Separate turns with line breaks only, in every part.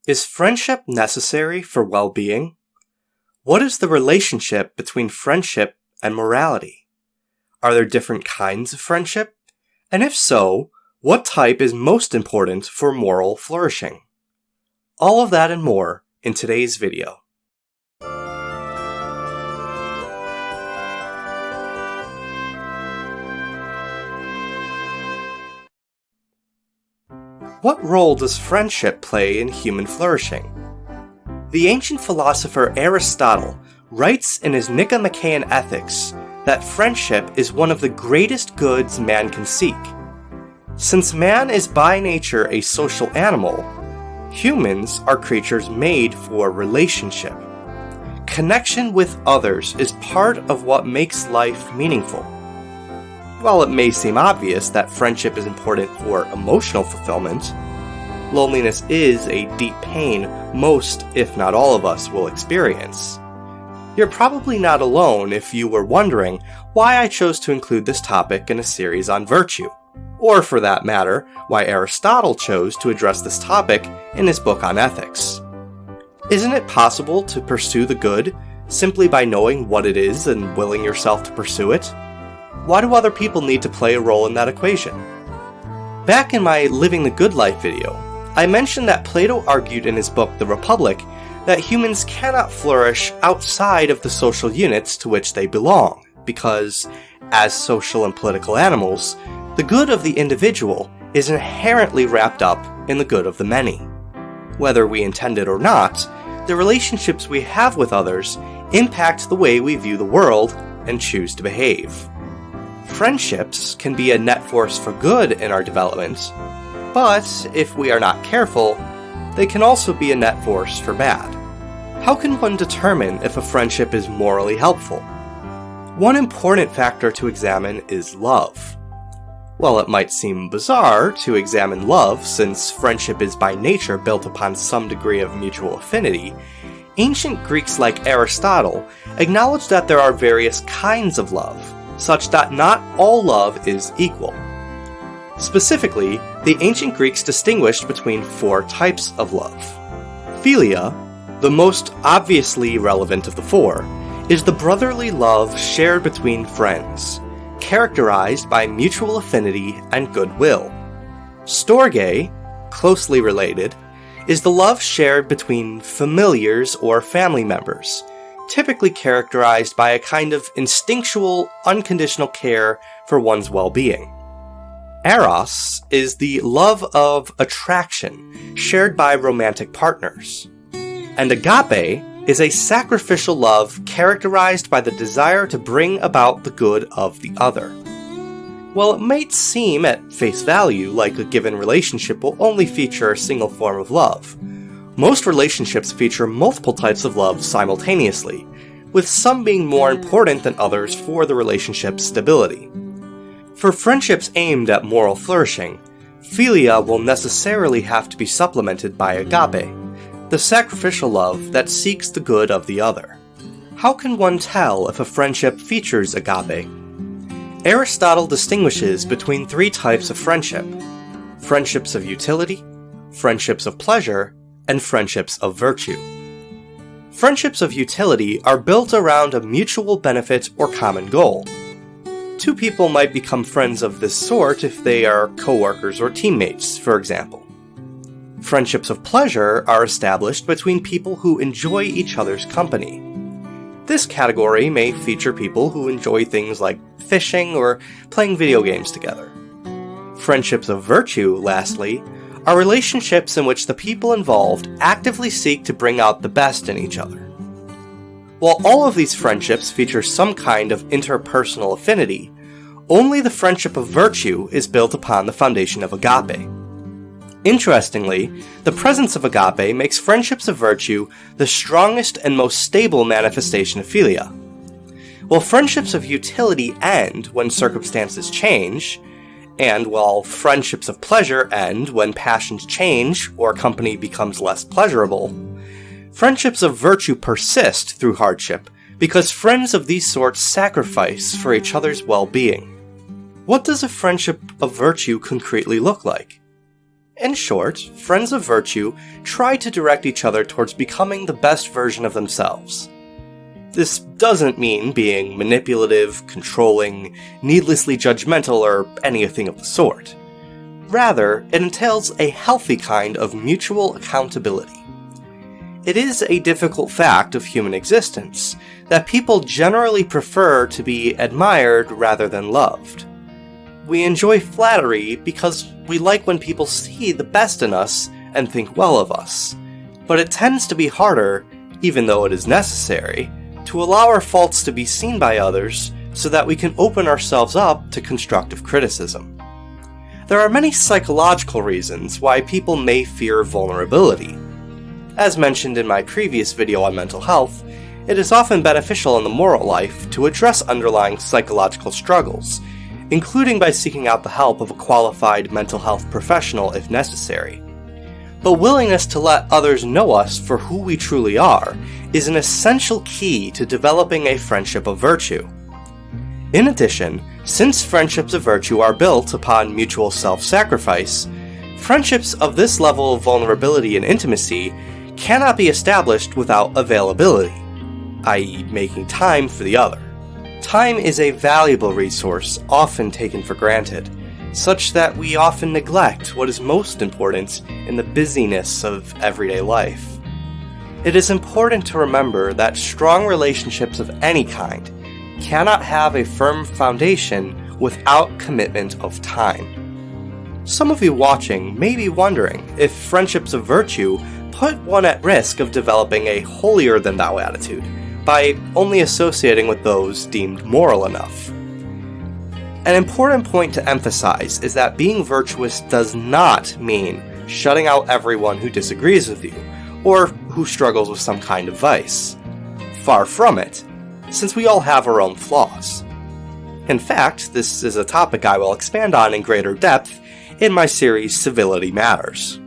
Is friendship necessary for well-being? What is the relationship between friendship and morality? Are there different kinds of friendship? And if so, what type is most important for moral flourishing? All of that and more in today's video. What role does friendship play in human flourishing? The ancient philosopher Aristotle writes in his Nicomacheaen Ethics that friendship is one of the greatest goods man can seek. Since man is by nature a social animal, humans are creatures made for relationship. Connection with others is part of what makes life meaningful. While it may seem obvious that friendship is important for emotional fulfillment, loneliness is a deep pain most, if not all of us, will experience. You're probably not alone if you were wondering why I chose to include this topic in a series on virtue, or for that matter, why Aristotle chose to address this topic in his book on ethics. Isn't it possible to pursue the good simply by knowing what it is and willing yourself to pursue it? Why do other people need to play a role in that equation? Back in my Living the Good Life video, I mentioned that Plato argued in his book The Republic that humans cannot flourish outside of the social units to which they belong, because, as social and political animals, the good of the individual is inherently wrapped up in the good of the many. Whether we intend it or not, the relationships we have with others impact the way we view the world and choose to behave. Friendships can be a net force for good in our development, but if we are not careful, they can also be a net force for bad. How can one determine if a friendship is morally helpful? One important factor to examine is love. While it might seem bizarre to examine love since friendship is by nature built upon some degree of mutual affinity, ancient Greeks like Aristotle acknowledged that there are various kinds of love, such that not all love is equal. Specifically, the ancient Greeks distinguished between 4 types of love. Philia, the most obviously relevant of the 4, is the brotherly love shared between friends, characterized by mutual affinity and goodwill. Storge, closely related, is the love shared between familiars or family members, typically characterized by a kind of instinctual, unconditional care for one's well-being. Eros is the love of attraction shared by romantic partners. And agape is a sacrificial love characterized by the desire to bring about the good of the other. While it might seem at face value like a given relationship will only feature a single form of love, most relationships feature multiple types of love simultaneously, with some being more important than others for the relationship's stability. For friendships aimed at moral flourishing, philia will necessarily have to be supplemented by agape, the sacrificial love that seeks the good of the other. How can one tell if a friendship features agape? Aristotle distinguishes between 3 types of friendship: friendships of utility, friendships of pleasure, and friendships of virtue. Friendships of utility are built around a mutual benefit or common goal. 2 people might become friends of this sort if they are co-workers or teammates, for example. Friendships of pleasure are established between people who enjoy each other's company. This category may feature people who enjoy things like fishing or playing video games together. Friendships of virtue, lastly, are relationships in which the people involved actively seek to bring out the best in each other. While all of these friendships feature some kind of interpersonal affinity, only the friendship of virtue is built upon the foundation of agape. Interestingly, the presence of agape makes friendships of virtue the strongest and most stable manifestation of philia. While friendships of utility end when circumstances change, and while friendships of pleasure end when passions change or company becomes less pleasurable, friendships of virtue persist through hardship because friends of these sorts sacrifice for each other's well-being. What does a friendship of virtue concretely look like? In short, friends of virtue try to direct each other towards becoming the best version of themselves. This doesn't mean being manipulative, controlling, needlessly judgmental, or anything of the sort. Rather, it entails a healthy kind of mutual accountability. It is a difficult fact of human existence that people generally prefer to be admired rather than loved. We enjoy flattery because we like when people see the best in us and think well of us, but it tends to be harder, even though it is necessary, to allow our faults to be seen by others so that we can open ourselves up to constructive criticism. There are many psychological reasons why people may fear vulnerability. As mentioned in my previous video on mental health, it is often beneficial in the moral life to address underlying psychological struggles, including by seeking out the help of a qualified mental health professional if necessary. But willingness to let others know us for who we truly are is an essential key to developing a friendship of virtue. In addition, since friendships of virtue are built upon mutual self-sacrifice, friendships of this level of vulnerability and intimacy cannot be established without availability, i.e., making time for the other. Time is a valuable resource often taken for granted, such that we often neglect what is most important in the busyness of everyday life. It is important to remember that strong relationships of any kind cannot have a firm foundation without commitment of time. Some of you watching may be wondering if friendships of virtue put one at risk of developing a holier-than-thou attitude by only associating with those deemed moral enough. An important point to emphasize is that being virtuous does not mean shutting out everyone who disagrees with you, or who struggles with some kind of vice. Far from it, since we all have our own flaws. In fact, this is a topic I will expand on in greater depth in my series Civility Matters.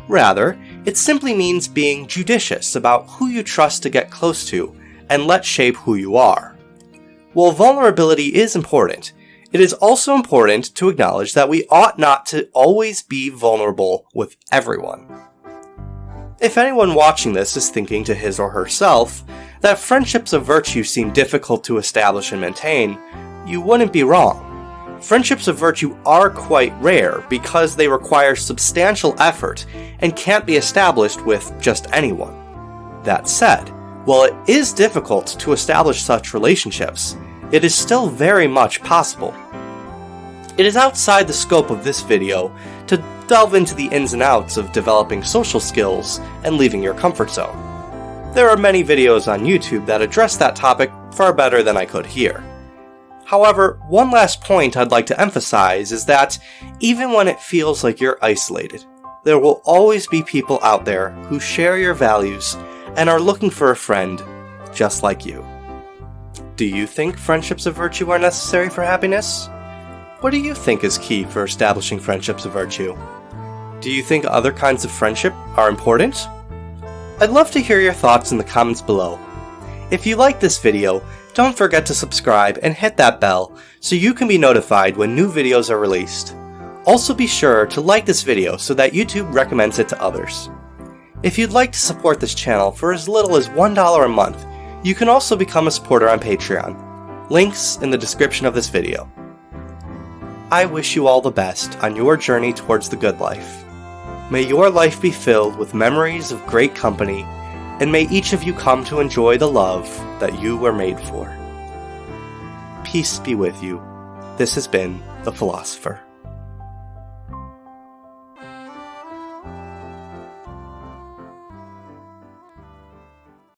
Rather, it simply means being judicious about who you trust to get close to and let shape who you are. While vulnerability is important, it is also important to acknowledge that we ought not to always be vulnerable with everyone. If anyone watching this is thinking to his or herself that friendships of virtue seem difficult to establish and maintain, you wouldn't be wrong. Friendships of virtue are quite rare because they require substantial effort and can't be established with just anyone. That said, while it is difficult to establish such relationships, it is still very much possible. It is outside the scope of this video to delve into the ins and outs of developing social skills and leaving your comfort zone. There are many videos on YouTube that address that topic far better than I could here. However, one last point I'd like to emphasize is that even when it feels like you're isolated, there will always be people out there who share your values and are looking for a friend just like you. Do you think friendships of virtue are necessary for happiness? What do you think is key for establishing friendships of virtue? Do you think other kinds of friendship are important? I'd love to hear your thoughts in the comments below. If you like this video, don't forget to subscribe and hit that bell so you can be notified when new videos are released. Also be sure to like this video so that YouTube recommends it to others. If you'd like to support this channel for as little as $1 a month, you can also become a supporter on Patreon. Links in the description of this video. I wish you all the best on your journey towards the good life. May your life be filled with memories of great company, and may each of you come to enjoy the love that you were made for. Peace be with you. This has been The Philosopher.